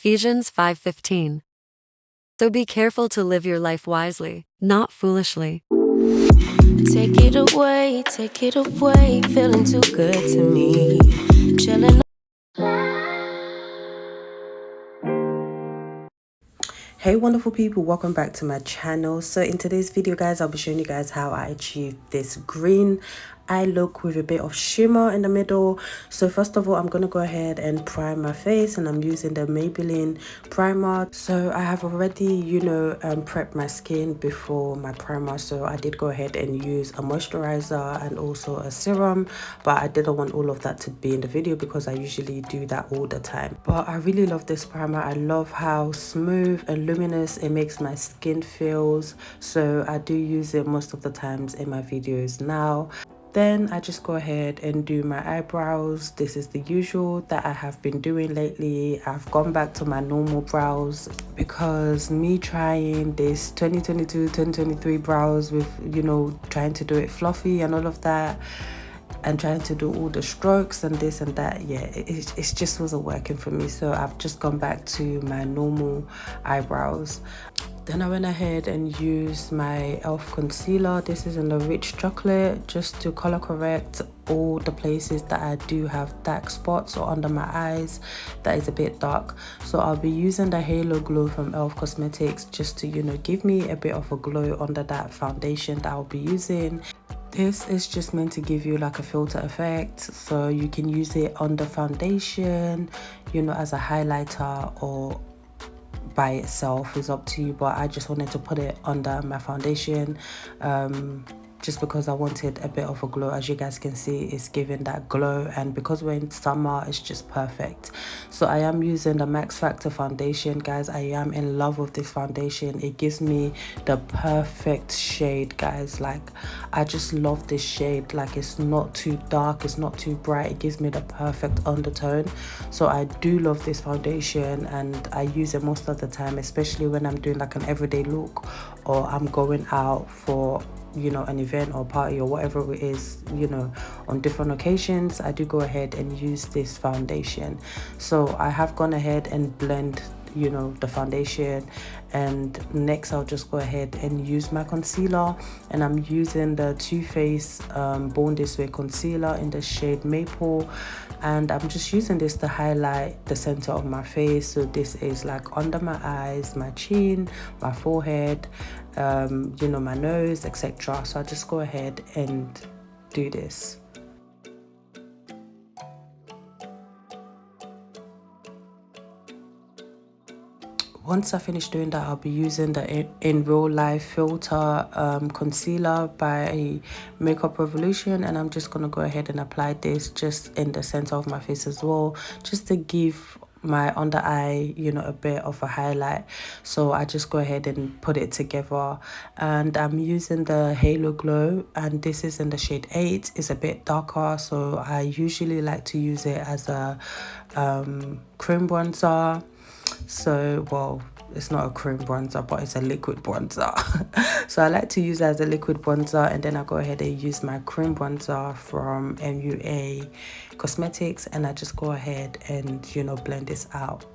Ephesians 5:15. So be careful to live your life wisely, not foolishly. Take it away, feeling too good to me. Chilling. Hey wonderful people, welcome back to my channel. So in today's video guys, I'll be showing you guys how I achieved this green eye look with a bit of shimmer in the middle. So first of all, I'm gonna go ahead and prime my face, and I'm using the Maybelline primer. So I have already prepped my skin before my primer, so I did go ahead and use a moisturizer and also a serum, but I didn't want all of that to be in the video because I usually do that all the time. But I really love this primer. I love how smooth and luminous it makes my skin feels, so I do use it most of the times in my videos now. Then I just go ahead and do my eyebrows. This is the usual that I have been doing lately. I've gone back to my normal brows because me trying this 2022-2023 brows with trying to do it fluffy and all of that, and trying to do all the strokes and this and that, yeah, it just wasn't working for me. So I've just gone back to my normal eyebrows. Then I went ahead and used my e.l.f. concealer. This is in the rich chocolate, just to color correct all the places that I do have dark spots or under my eyes that is a bit dark. So I'll be using the Halo Glow from e.l.f. Cosmetics just to give me a bit of a glow under that foundation that I'll be using. This is just meant to give you like a filter effect, so you can use it on the foundation, as a highlighter, or by itself, is up to you. But I just wanted to put it under my foundation just because I wanted a bit of a glow. As you guys can see, it's giving that glow, and because we're in summer, it's just perfect. So I am using the Max Factor foundation, guys. I am in love with this foundation. It gives me the perfect shade, guys. Like, I just love this shade. Like, it's not too dark, it's not too bright, it gives me the perfect undertone. So I do love this foundation, and I use it most of the time, especially when I'm doing like an everyday look, or I'm going out for an event or party or whatever it is, on different occasions. I do go ahead and use this foundation. So I have gone ahead and blend the foundation, and next I'll just go ahead and use my concealer, and I'm using the Too Faced Born This Way concealer in the shade Maple, and I'm just using this to highlight the center of my face. So this is like under my eyes, my chin, my forehead, my nose, etc. So I just go ahead and do this. Once I finish doing that, I'll be using the In Real Life filter concealer by Makeup Revolution, and I'm just gonna go ahead and apply this just in the center of my face as well, just to give my under eye a bit of a highlight. So I just go ahead and put it together, and I'm using the Halo Glow, and this is in the shade 8. It's a bit darker, so I usually like to use it as a cream bronzer. So, well, it's not a cream bronzer, but it's a liquid bronzer. So I like to use it as a liquid bronzer, and then I go ahead and use my cream bronzer from MUA Cosmetics, and I just go ahead and blend this out.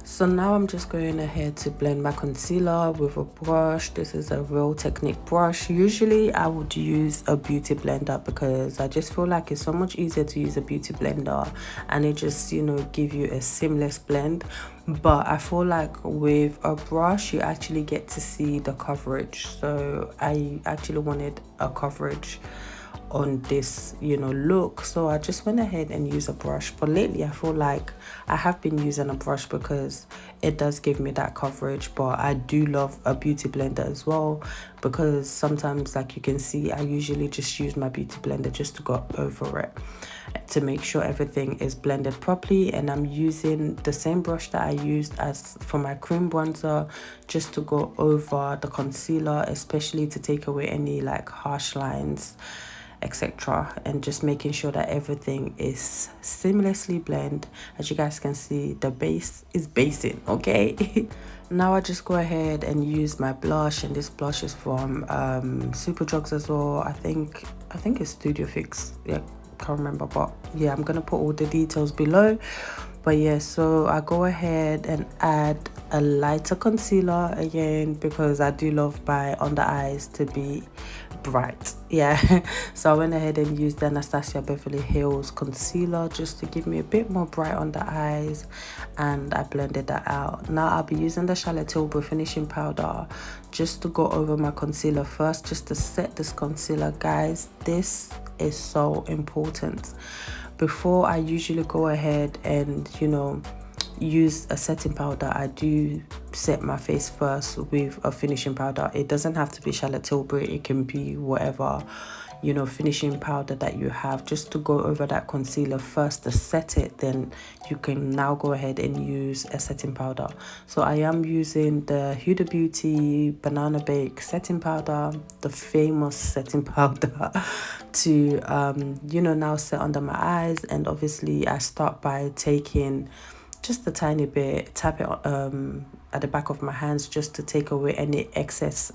So now I'm just going ahead to blend my concealer with a brush. This is a Real Technique brush. Usually I would use a beauty blender because I just feel like it's so much easier to use a beauty blender, and it just give you a seamless blend. But I feel like with a brush you actually get to see the coverage, so I actually wanted a coverage on this look, so I just went ahead and used a brush. But lately I feel like I have been using a brush because it does give me that coverage, but I do love a beauty blender as well, because sometimes, like you can see, I usually just use my beauty blender just to go over it to make sure everything is blended properly. And I'm using the same brush that I used as for my cream bronzer just to go over the concealer, especially to take away any like harsh lines etc., and just making sure that everything is seamlessly blend. As you guys can see, the base is basing, okay. Now I just go ahead and use my blush, and this blush is from Superdrugs as well. I think it's Studio Fix, yeah, can't remember, but yeah, I'm gonna put all the details below. But yeah, so I go ahead and add a lighter concealer again, because I do love my under eyes to be bright, yeah. So I went ahead and used the Anastasia Beverly Hills concealer just to give me a bit more bright under eyes, and I blended that out. Now I'll be using the Charlotte Tilbury finishing powder just to go over my concealer first, just to set this concealer. Guys, this is so important. Before I usually go ahead and, you know, use a setting powder, I do set my face first with a finishing powder. It doesn't have to be Charlotte Tilbury, it can be whatever, you know, finishing powder that you have, just to go over that concealer first to set it. Then you can now go ahead and use a setting powder. So I am using the Huda Beauty Banana Bake setting powder, the famous setting powder, to you know, now set under my eyes. And obviously I start by taking just a tiny bit, tap it at the back of my hands just to take away any excess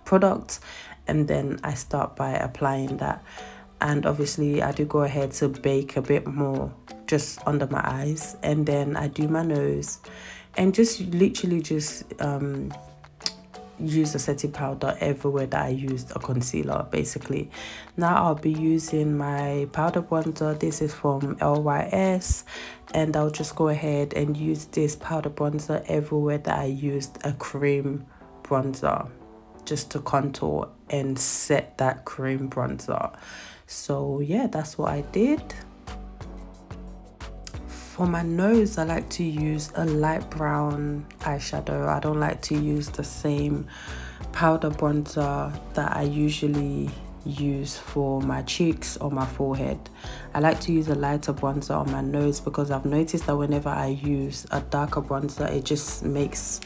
product, and then I start by applying that. And obviously I do go ahead to bake a bit more just under my eyes, and then I do my nose, and just literally just use a setting powder everywhere that I used a concealer, basically. Now I'll be using my powder bronzer. This is from LYS, and I'll just go ahead and use this powder bronzer everywhere that I used a cream bronzer, just to contour and set that cream bronzer. So yeah, that's what I did. For my nose, I like to use a light brown eyeshadow. I don't like to use the same powder bronzer that I usually use for my cheeks or my forehead. I like to use a lighter bronzer on my nose, because I've noticed that whenever I use a darker bronzer, it just makes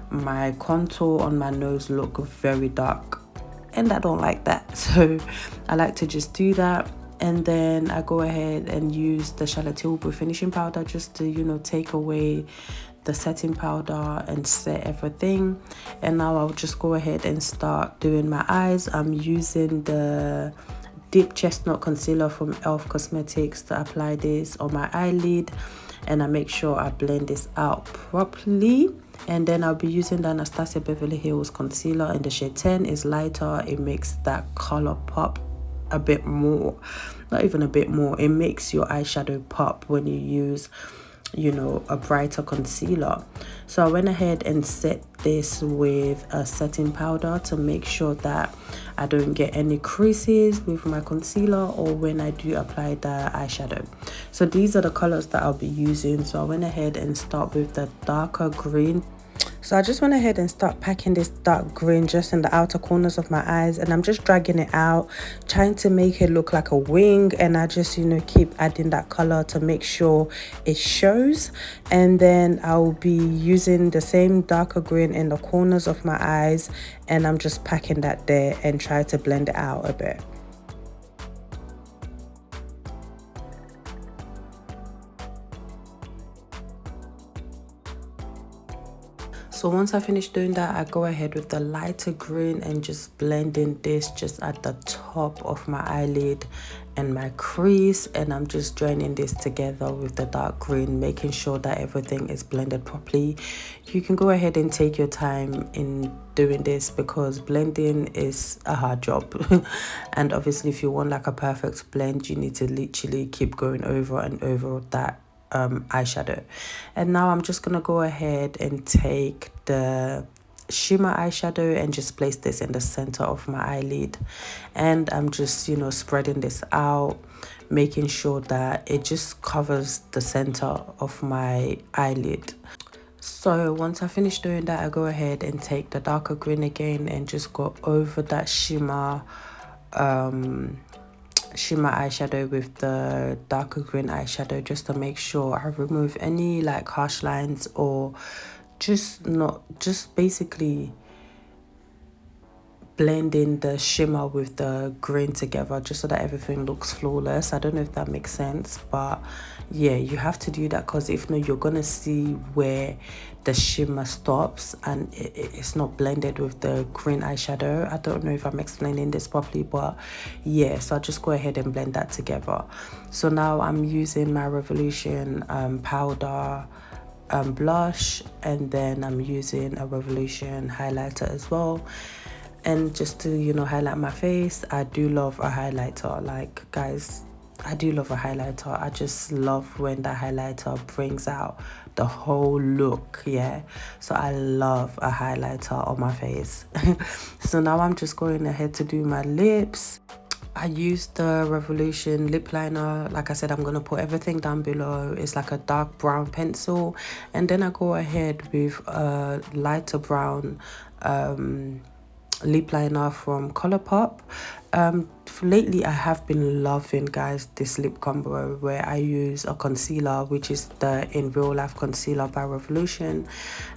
my contour on my nose look very dark, and I don't like that. So I like to just do that. And then I go ahead and use the Charlotte Tilbury finishing powder just to, you know, take away the setting powder and set everything. And now I'll just go ahead and start doing my eyes. I'm using the Deep Chestnut Concealer from e.l.f. Cosmetics to apply this on my eyelid, and I make sure I blend this out properly. And then I'll be using the Anastasia Beverly Hills Concealer in the shade 10. It's lighter, it makes that color pop a bit more, not even a bit more, it makes your eyeshadow pop when you use, you know, a brighter concealer. So I went ahead and set this with a setting powder to make sure that I don't get any creases with my concealer or when I do apply the eyeshadow. So these are the colors that I'll be using. So I went ahead and start with the darker green. So I just went ahead and start packing this dark green just in the outer corners of my eyes, and I'm just dragging it out, trying to make it look like a wing. And I just, you know, keep adding that color to make sure it shows. And then I'll be using the same darker green in the corners of my eyes, and I'm just packing that there and try to blend it out a bit. So once I finish doing that, I go ahead with the lighter green and just blending this just at the top of my eyelid and my crease, and I'm just joining this together with the dark green, making sure that everything is blended properly. You can go ahead and take your time in doing this, because blending is a hard job. And obviously if you want like a perfect blend, you need to literally keep going over and over that eyeshadow. And now I'm just gonna go ahead and take the shimmer eyeshadow and just place this in the center of my eyelid, and I'm just, you know, spreading this out, making sure that it just covers the center of my eyelid. So once I finish doing that, I go ahead and take the darker green again and just go over that shimmer eyeshadow with the darker green eyeshadow, just to make sure I remove any like harsh lines, or just basically blending the shimmer with the green together just so that everything looks flawless. I don't know if that makes sense, but yeah, you have to do that, because if not, you're gonna see where the shimmer stops and it's not blended with the green eyeshadow. I don't know if I'm explaining this properly, but yeah, so I'll just go ahead and blend that together. So now I'm using my Revolution powder blush, and then I'm using a Revolution highlighter as well. And just to, you know, highlight my face, I do love a highlighter. Like, guys, I do love a highlighter. I just love when the highlighter brings out the whole look. Yeah, so I love a highlighter on my face. So now I'm just going ahead to do my lips. I used the Revolution lip liner. Like I said, I'm going to put everything down below. It's like a dark brown pencil, and then I go ahead with a lighter brown lip liner from Colourpop. Lately I have been loving, guys, this lip combo where I use a concealer, which is the In Real Life concealer by Revolution.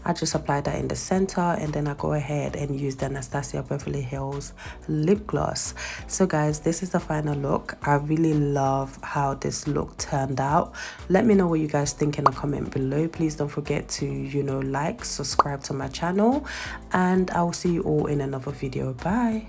I just apply that in the center, and then I go ahead and use the Anastasia Beverly Hills lip gloss. So guys, this is the final look. I really love how this look turned out. Let me know what you guys think in a comment below. Please don't forget to, you know, like, subscribe to my channel, and I will see you all in another video. Bye.